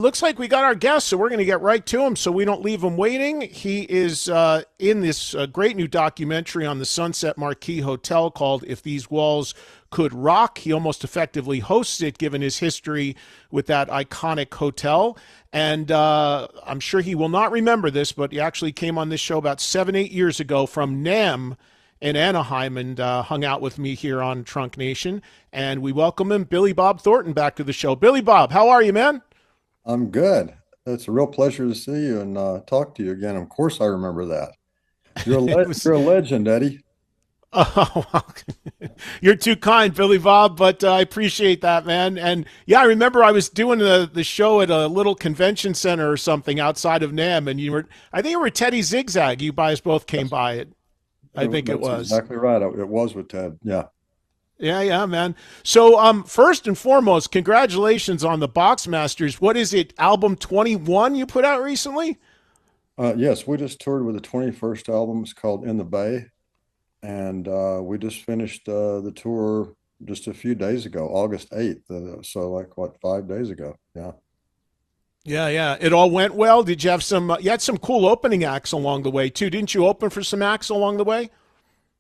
Looks like we got our guest, so we're going to get right to him so we don't leave him waiting. He is in this great new documentary on the Sunset Marquee Hotel called If These Walls Could Rock. He almost effectively hosts it given his history with that iconic hotel. And I'm sure he will not remember this, but he actually came on this show about 7, 8 years ago from NAM in Anaheim and hung out with me here on Trunk Nation. And we welcome him, Billy Bob Thornton, back to the show. Billy Bob, how are you, man? I'm good. It's a real pleasure to see you and talk to you again. Of course, I remember that. It was You're a legend, Eddie. Oh, well, you're too kind, Billy Bob, but I appreciate that, man. And yeah, I remember I was doing the show at a little convention center or something outside of NAM, and I think you were Teddy Zigzag. You guys both came That's, by it. I think it that's was. exactly right. It was with Ted. Yeah. Yeah, yeah, man. So, first and foremost, congratulations on the Boxmasters. What is it, album 21 you put out recently? Yes, we just toured with the 21st album. It's called In the Bay. And we just finished the tour just a few days ago, August 8th. So, like, what, 5 days ago? Yeah. Yeah, yeah. It all went well. Did you have you had some cool opening acts along the way, too. Didn't you open for some acts along the way?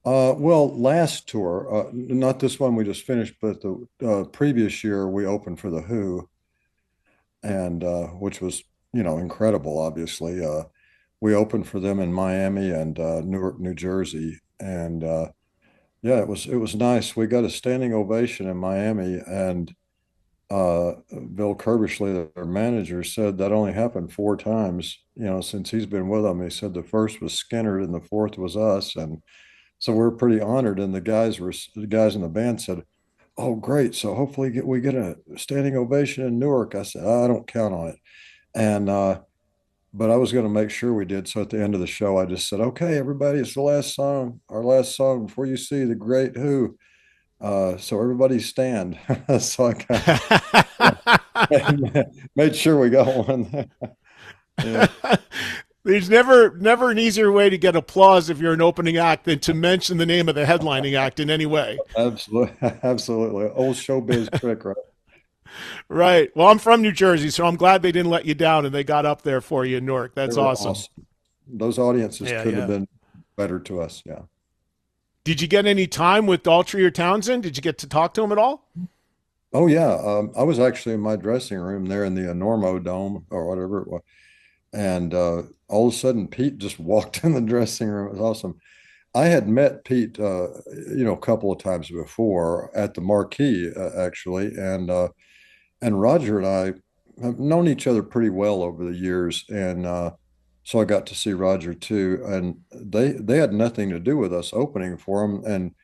Well, last tour, not this one we just finished, but the previous year we opened for the Who, and which was, incredible. Obviously, we opened for them in Miami and Newark, New Jersey, and yeah, it was nice. We got a standing ovation in Miami, and Bill Curbishley, their manager, said that only happened 4 times, since he's been with them. He said the first was Skinner and the fourth was us, and so we're pretty honored. And the guys in the band said, "Oh, great! So hopefully we get a standing ovation in Newark." I said, "I don't count on it," and but I was going to make sure we did. So at the end of the show, I just said, "Okay, everybody, it's the last song, our last song before you see the great Who." So everybody stand. So I made sure we got one. Yeah. There's never an easier way to get applause if you're an opening act than to mention the name of the headlining act in any way. Absolutely, absolutely. Old showbiz trick, right? Right. Well, I'm from New Jersey, so I'm glad they didn't let you down and they got up there for you in Newark. They That's were awesome. awesome. Those audiences Yeah, couldn't have yeah. been better to us. Yeah. Did you get any time with Daltrey or Townsend? Did you get to talk to him at all? Oh yeah. I was actually in my dressing room there in the Enormo Dome or whatever it was, and all of a sudden Pete just walked in the dressing room. It was awesome. I had met Pete, a couple of times before at the Marquee, actually, and Roger and I have known each other pretty well over the years, and so I got to see Roger too. And they had nothing to do with us opening for him. And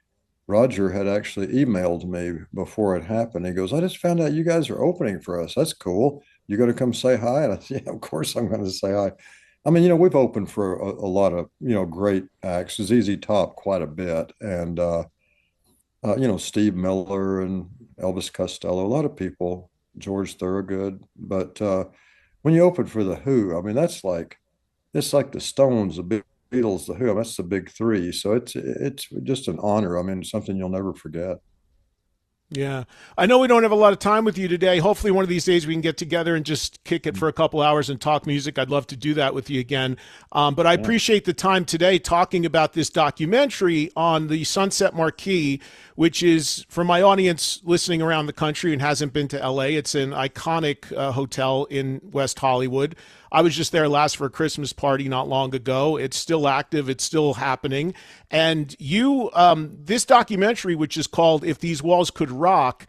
Roger had actually emailed me before it happened. He goes, "I just found out you guys are opening for us. That's cool. You got to come say hi." And I said, "Yeah, of course I'm going to say hi." I mean, we've opened for a lot of great acts. ZZ Top quite a bit, and Steve Miller and Elvis Costello, a lot of people, George Thorogood. But when you open for the Who, I mean, it's like the Stones, the Beatles, the Who. I mean, that's the big three. So it's just an honor. I mean, something you'll never forget. Yeah. I know we don't have a lot of time with you today. Hopefully, one of these days we can get together and just kick it for a couple hours and talk music. I'd love to do that with you again. But I Yeah. appreciate the time today talking about this documentary on the Sunset Marquee, which is for my audience listening around the country and hasn't been to LA. It's an iconic hotel in West Hollywood. I was just there last for a Christmas party not long ago. It's still active. It's still happening. And this documentary, which is called "If These Walls Could Rock,"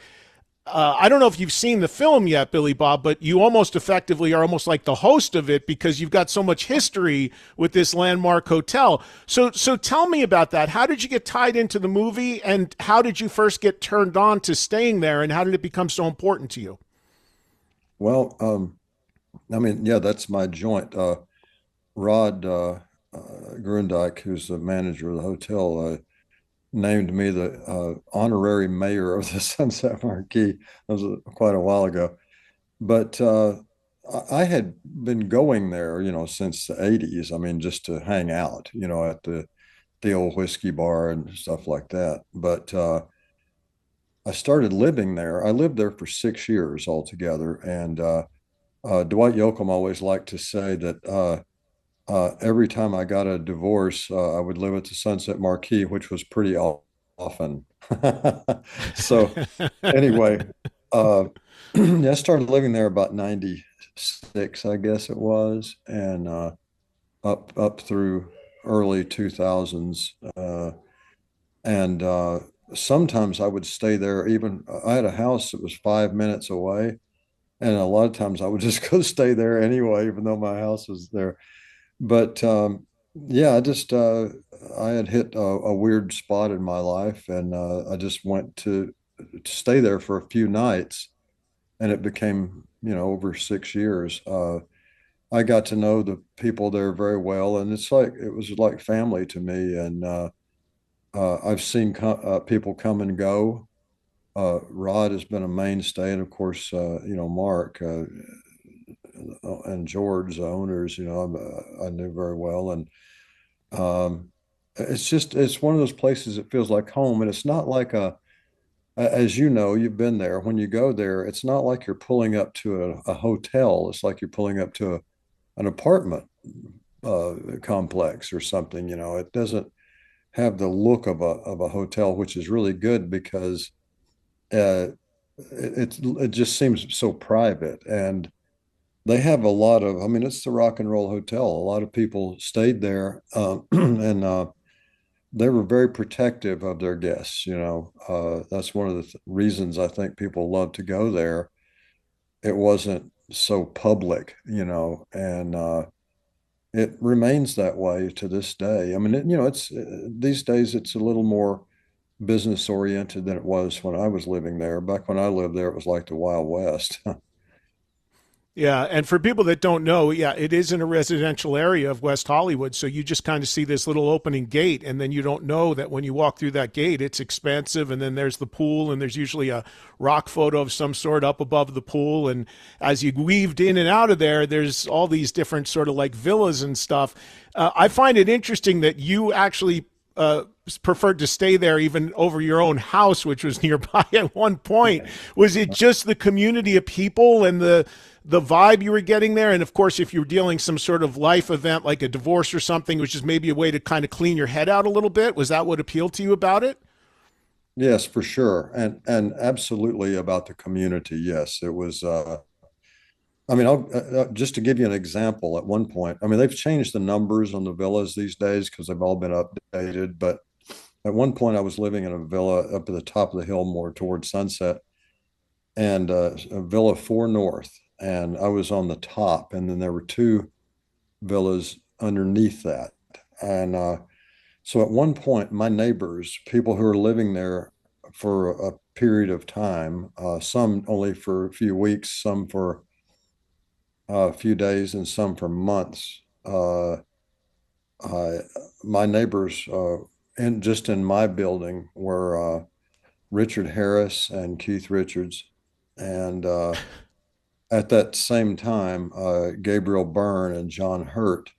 I don't know if you've seen the film yet, Billy Bob, but you almost effectively are almost like the host of it because you've got so much history with this landmark hotel. So tell me about that. How did you get tied into the movie, and how did you first get turned on to staying there, and how did it become so important to you? Well, I mean, yeah, that's my joint. Rod Grundike, who's the manager of the hotel, named me the honorary mayor of the Sunset Marquee. That was quite a while ago. But I had been going there, since the 80s. I mean, just to hang out, at the old whiskey bar and stuff like that. But I started living there. I lived there for 6 years altogether, and Dwight Yoakam always liked to say that every time I got a divorce, I would live at the Sunset Marquee, which was pretty often. So anyway, uh, yeah, I started living there about 96, I guess it was, and up through early 2000s. And sometimes I would stay there. Even I had a house that was 5 minutes away, and a lot of times I would just go stay there anyway, even though my house was there. But yeah, I had hit a weird spot in my life, and I just went to stay there for a few nights, and it became, over 6 years. I got to know the people there very well, and it was like family to me. And I've seen people come and go. Rod has been a mainstay, and of course, Mark and George, the owners, I knew very well. And um, it's one of those places that feels like home, and it's not like as you know, you've been there. When you go there, it's not like you're pulling up to a hotel. It's like you're pulling up to an apartment complex or something. It doesn't have the look of a hotel, which is really good because uh, it just seems so private. And they have a lot of, I mean, it's the Rock and Roll Hotel. A lot of people stayed there, and they were very protective of their guests. That's one of the reasons I think people love to go there. It wasn't so public, and it remains that way to this day. I mean, it's these days it's a little more business oriented than it was when I was living there. Back when I lived there, it was like the Wild West. Yeah, and for people that don't know, yeah, it is in a residential area of West Hollywood, so you just kind of see this little opening gate, and then you don't know that when you walk through that gate, it's expansive, and then there's the pool, and there's usually a rock photo of some sort up above the pool, and as you weaved in and out of there, there's all these different sort of like villas and stuff. I find it interesting that you actually uh, preferred to stay there even over your own house, which was nearby at one point. Was it just the community of people and the vibe you were getting there? And of course, if you were dealing some sort of life event like a divorce or something, which is maybe a way to kind of clean your head out a little bit, was that what appealed to you about it? Yes, for sure. And absolutely about the community. Yes, it was I mean, just to give you an example, at one point, I mean, they've changed the numbers on the villas these days because they've all been updated. But at one point, I was living in a villa up at the top of the hill, more towards Sunset, and a Villa 4 North. And I was on the top, and then there were two villas underneath that. And so at one point, my neighbors, people who were living there for a period of time, some only for a few weeks, some for a few days, and some for months. I, my neighbors, and just in my building, were Richard Harris and Keith Richards, and at that same time, Gabriel Byrne and John Hurt,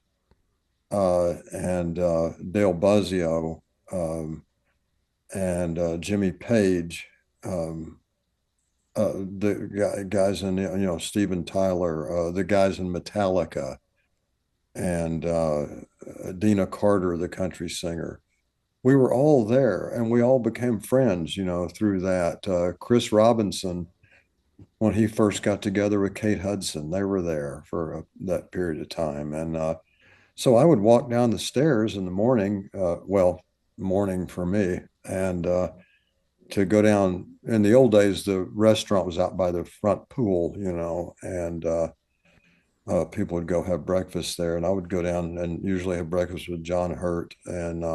and Dale Buzzio, and Jimmy Page. The guys in, Steven Tyler, the guys in Metallica, and Dina Carter, the country singer. We were all there, and we all became friends, through that. Chris Robinson, when he first got together with Kate Hudson, they were there for that period of time. And so I would walk down the stairs in the morning, well, morning for me, and to go down. In the old days, the restaurant was out by the front pool, and people would go have breakfast there, and I would go down and usually have breakfast with John Hurt. And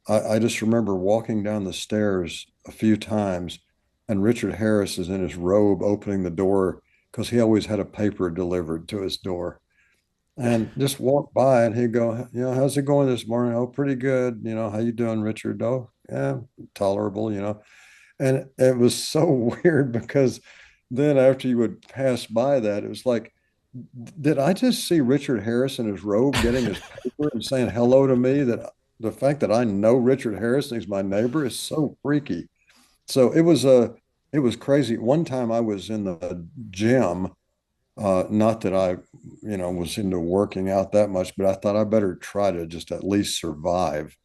I just remember walking down the stairs a few times, and Richard Harris is in his robe opening the door because he always had a paper delivered to his door. And just walk by, and he'd go, how's it going this morning? Oh, pretty good. How you doing, Richard? Oh, yeah, tolerable. And it was so weird because then after you would pass by that, it was like, did I just see Richard Harris in his robe getting his paper and saying hello to me? That the fact that I know Richard Harris and he's my neighbor is so freaky. So it was crazy. One time I was in the gym, Not that I, was into working out that much, but I thought I better try to just at least survive.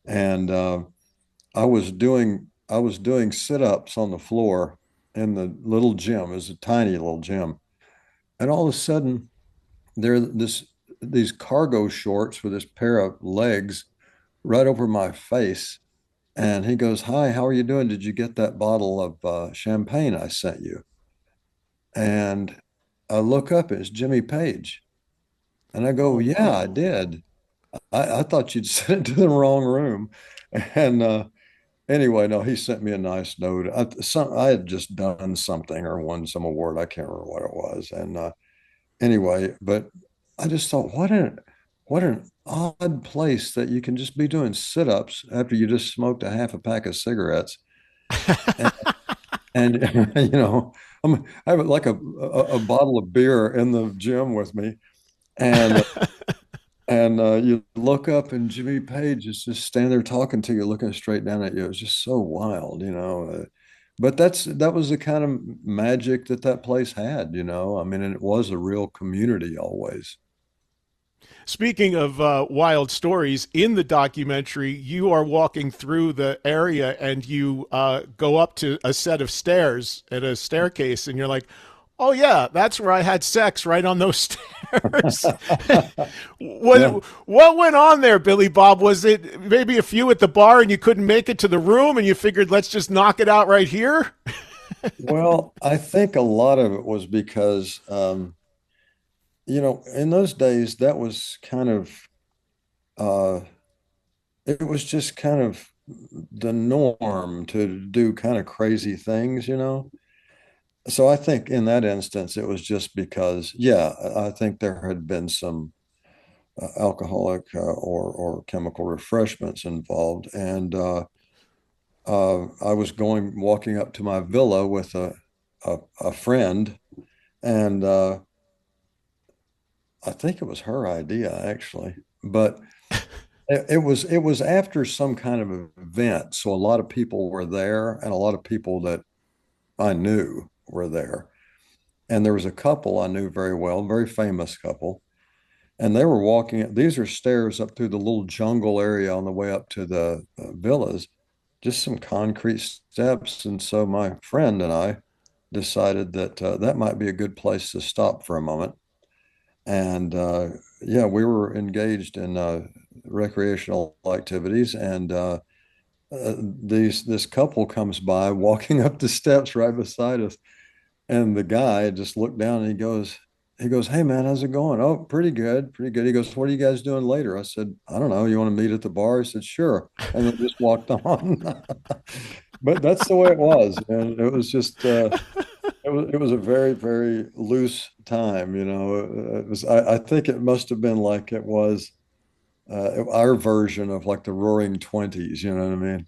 And I was doing sit-ups on the floor in the little gym. It was a tiny little gym. And all of a sudden, there this these cargo shorts with this pair of legs right over my face. And he goes, "Hi, how are you doing? Did you get that bottle of champagne I sent you?" And I look up, it's Jimmy Page. And I go, Oh, "Yeah, I wow. did. I thought you'd sent it to the wrong room." And anyway, no, he sent me a nice note. I had just done something or won some award. I can't remember what it was. And anyway, but I just thought, what an odd place that you can just be doing sit-ups after you just smoked a half a pack of cigarettes. And, and I have like a bottle of beer in the gym with me. And you look up and Jimmy Page is just standing there talking to you, looking straight down at you. It was just so wild. But that was the kind of magic that place had. I mean, and it was a real community always. Speaking of wild stories, in the documentary, you are walking through the area and you go up to a set of stairs at a staircase, and you're like, "Oh yeah, that's where I had sex, right on those stairs." Yeah. What went on there, Billy Bob? Was it maybe a few at the bar and you couldn't make it to the room, and you figured, let's just knock it out right here? Well, I think a lot of it was because, in those days, that was uh, it was just kind of the norm to do kind of crazy things. So I think in that instance, it was just because, yeah, I think there had been some alcoholic or chemical refreshments involved, and I was walking up to my villa with a friend, and I think it was her idea actually, but it was after some kind of event, so a lot of people were there, and a lot of people that I knew were there. And there was a couple I knew very well, very famous couple, and they were walking. These are stairs up through the little jungle area on the way up to the villas, just some concrete steps. And so my friend and I decided that that might be a good place to stop for a moment. And yeah, we were engaged in recreational activities, and this couple comes by walking up the steps right beside us. And the guy just looked down and he goes, "Hey man, how's it going?" "Oh, pretty good, pretty good." He goes, "What are you guys doing later?" I said, "I don't know. You want to meet at the bar?" He said, "Sure." And then just walked on. But that's the way it was. And it was just, it was a very, very loose time. I think it must have been like it was our version of like the Roaring Twenties. You know what I mean?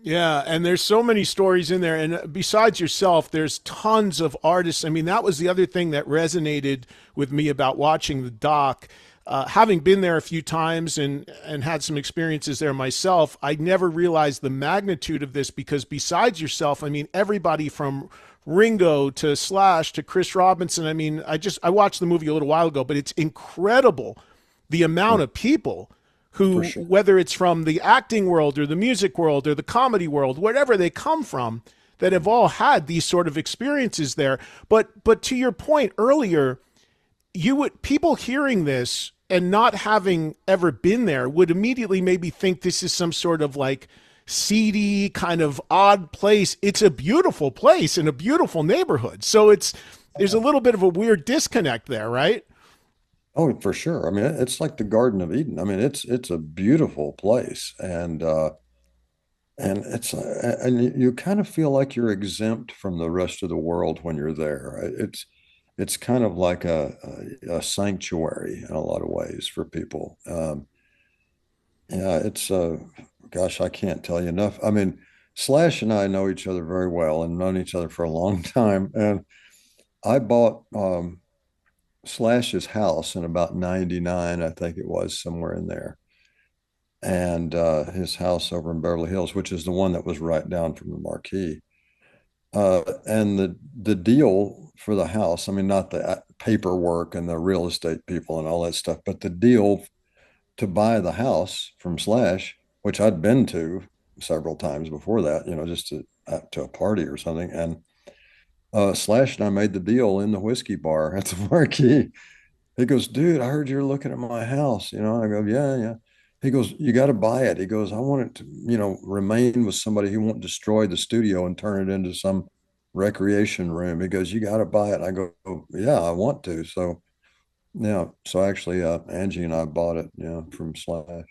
Yeah, and there's so many stories in there. And besides yourself, there's tons of artists. I mean, that was the other thing that resonated with me about watching the doc. Having been there a few times and had some experiences there myself, I never realized the magnitude of this because besides yourself, I mean, everybody from Ringo to Slash to Chris Robinson. I mean, I watched the movie a little while ago, but it's incredible the amount For, of people for who, sure. whether it's from the acting world or the music world or the comedy world, wherever they come from, that have all had these sort of experiences there. But to your point earlier, you would people hearing this and not having ever been there would immediately maybe think this is some sort of like seedy kind of odd place. It's a beautiful place in a beautiful neighborhood. So there's a little bit of a weird disconnect there, right? Oh, for sure. I mean, it's like the Garden of Eden. I mean, it's a beautiful place, and and you kind of feel like you're exempt from the rest of the world when you're there. It's kind of like a sanctuary in a lot of ways for people. Yeah, it's gosh, I can't tell you enough. I mean, Slash and I know each other very well and known each other for a long time, and I bought Slash's house in about 99, I think it was, somewhere in there. And his house over in Beverly Hills, which is the one that was right down from the Marquee. And the deal for the house. I mean, not the paperwork and the real estate people and all that stuff, but the deal to buy the house from Slash, which I'd been to several times before that, just to a party or something. And Slash and I made the deal in the whiskey bar at the Marquee. He goes, dude, I heard you're looking at my house. And I go, yeah, yeah. He goes, you got to buy it. He goes, I want it to, remain with somebody who won't destroy the studio and turn it into some recreation room. He goes, you got to buy it. I go, yeah, I want to. So, yeah. So actually, Angie and I bought it, from Slash.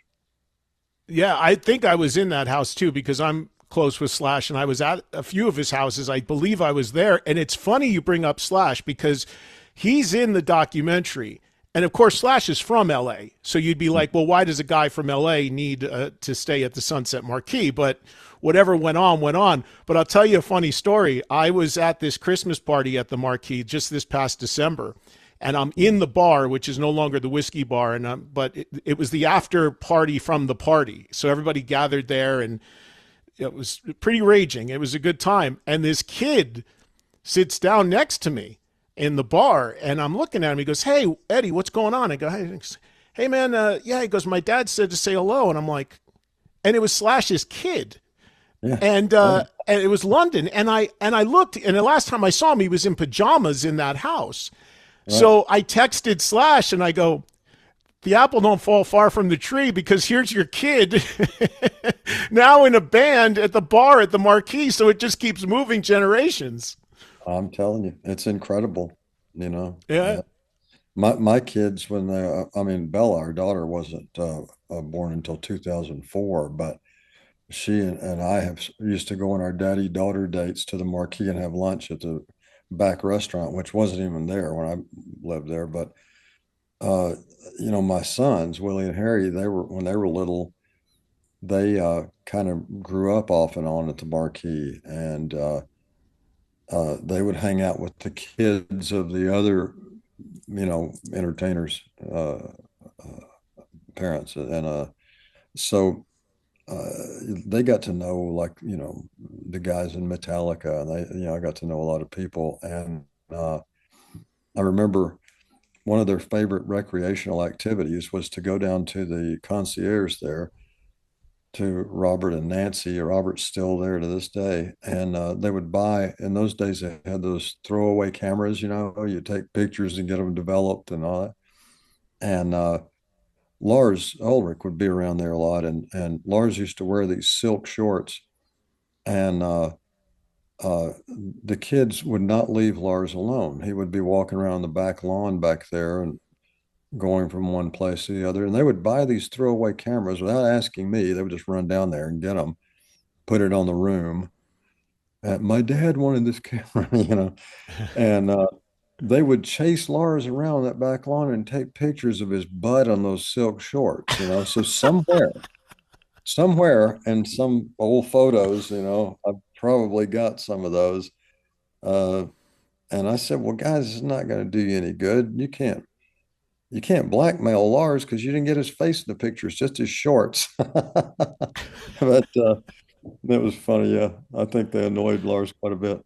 Yeah, I think I was in that house too because I'm close with Slash and I was at a few of his houses. I believe I was there. And it's funny you bring up Slash because he's in the documentary. And of course, Slash is from LA. So you'd be like, well, why does a guy from LA need to stay at the Sunset Marquee? But whatever went on, went on. But I'll tell you a funny story. I was at this Christmas party at the Marquee just this past December and I'm in the bar, which is no longer the whiskey bar, and but it was the after party from the party. So everybody gathered there, and it was pretty raging. It was a good time, and this kid sits down next to me in the bar, and I'm looking at him. He goes, "Hey, Eddie, what's going on?" I go, "Hey, man, yeah." He goes, "My dad said to say hello," and I'm like, and it was Slash's kid, Yeah. and it was London, and I looked, and the last time I saw him, he was in pajamas in that house. Right. So I texted Slash and I go, the apple don't fall far from the tree because here's your kid now in a band at the bar at the Marquee. So it just keeps moving generations. I'm telling you, it's incredible, you know. Yeah. My kids, when I mean, Bella, our daughter, wasn't born until 2004, but she and I have used to go on our daddy daughter dates to the Marquee and have lunch at the back restaurant, which wasn't even there when I lived there. But uh, my sons, Willie and Harry, they were when they were little, they kind of grew up off and on at the Marquee, and they would hang out with the kids of the other, entertainers, parents, and so uh, they got to know, like, the guys in Metallica, and I got to know a lot of people, and I remember one of their favorite recreational activities was to go down to the concierge there, to Robert and Nancy. Robert's still there to this day, and they would buy. In those days, they had those throwaway cameras. You take pictures and get them developed and all that. And Lars Ulrich would be around there a lot, and Lars used to wear these silk shorts, and the kids would not leave Lars alone. He would be walking around the back lawn back there and going from one place to the other. And they would buy these throwaway cameras without asking me. They would just run down there and get them, put it on the room. My dad wanted this camera, and they would chase Lars around that back lawn and take pictures of his butt on those silk shorts. So somewhere in some old photos, I've probably got some of those. Uh, and I said, well, guys, it's not going to do you any good. You can't blackmail Lars because you didn't get his face in the pictures, just his shorts. But that was funny. Yeah, I think they annoyed Lars quite a bit.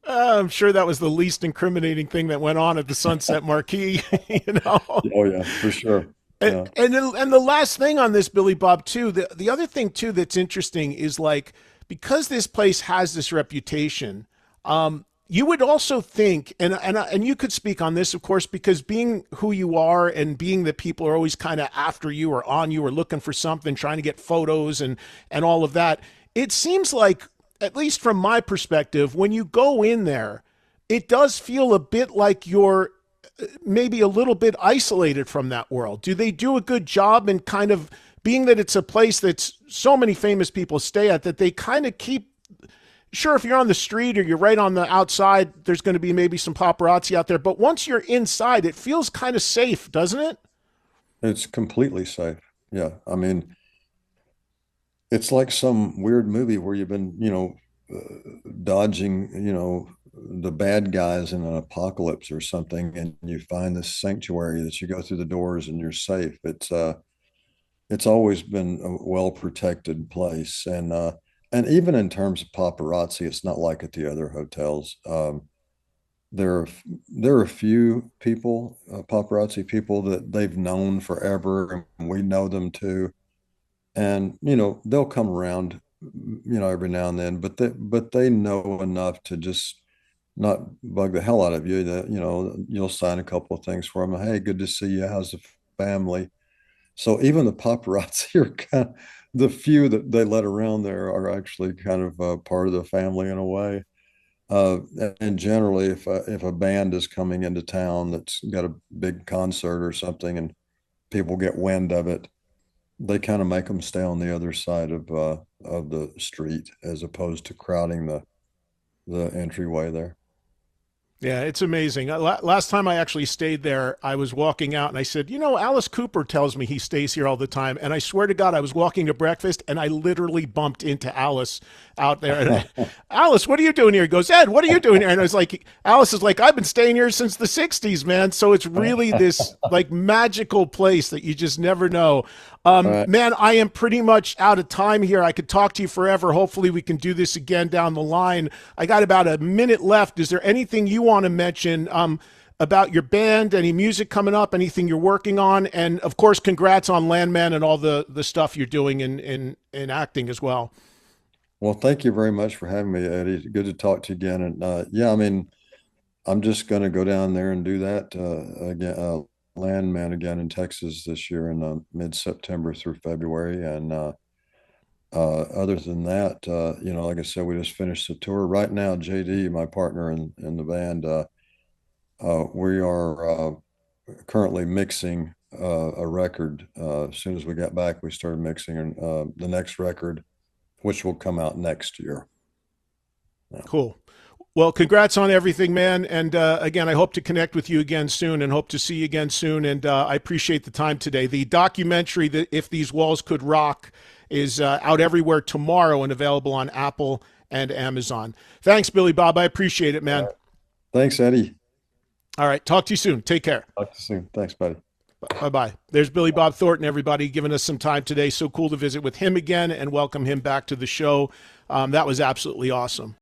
I'm sure that was the least incriminating thing that went on at the Sunset Marquee, you know. Oh yeah, for sure. Yeah. And the last thing on this, Billy Bob, too, the other thing too that's interesting is like because this place has this reputation, you would also think, and you could speak on this, of course, because being who you are and being that people are always kind of after you or on you or looking for something, trying to get photos and all of that. It seems like, at least from my perspective, when you go in there, it does feel a bit like you're maybe a little bit isolated from that world. Do they do a good job in kind of being that it's a place that so many famous people stay at that they kind of keep sure if you're on the street or you're right on the outside, there's going to be maybe some paparazzi out there, but once you're inside, it feels kind of safe, doesn't it? It's completely safe. Yeah. I mean, it's like some weird movie where you've been, dodging, the bad guys in an apocalypse or something, and you find this sanctuary that you go through the doors and you're safe. It's always been a well protected place, and even in terms of paparazzi, it's not like at the other hotels. there are there are a few people, paparazzi people that they've known forever, and we know them too. And they'll come around, every now and then, but they know enough to just not bug the hell out of you. That you'll sign a couple of things for them. Hey, good to see you. How's the family? So even the paparazzi are kind of, the few that they let around there are actually kind of part of the family in a way. Uh, and generally, if a band is coming into town that's got a big concert or something, and people get wind of it, they kind of make them stay on the other side of the street as opposed to crowding the entryway there. Yeah, it's amazing. Last time I actually stayed there, I was walking out and I said, Alice Cooper tells me he stays here all the time. And I swear to God, I was walking to breakfast and I literally bumped into Alice out there. And Alice, what are you doing here? He goes, Ed, what are you doing here? And I was like, Alice is like, I've been staying here since the 60s, man. So it's really this like magical place that you just never know. All right. Man, I am pretty much out of time here. I could talk to you forever. Hopefully, we can do this again down the line. I got about a minute left. Is there anything you want to mention about your band? Any music coming up? Anything you're working on? And of course, congrats on Landman and all the stuff you're doing in acting as well. Well, thank you very much for having me, Eddie. Good to talk to you again. And yeah, I mean, I'm just going to go down there and do that again, Landman again in Texas this year in mid-September through February. And other than that, like I said, we just finished the tour. Right now, JD, my partner in the band, we are currently mixing a record. As soon as we got back, we started mixing the next record, which will come out next year. Yeah. Cool. Well, congrats on everything, man. And again, I hope to connect with you again soon and hope to see you again soon. And I appreciate the time today. The documentary, that If These Walls Could Rock, is out everywhere tomorrow and available on Apple and Amazon. Thanks, Billy Bob. I appreciate it, man. All right. Thanks, Eddie. All right. Talk to you soon. Take care. Talk to you soon. Thanks, buddy. Bye-bye. There's Billy Bob Thornton, everybody, giving us some time today. So cool to visit with him again and welcome him back to the show. That was absolutely awesome.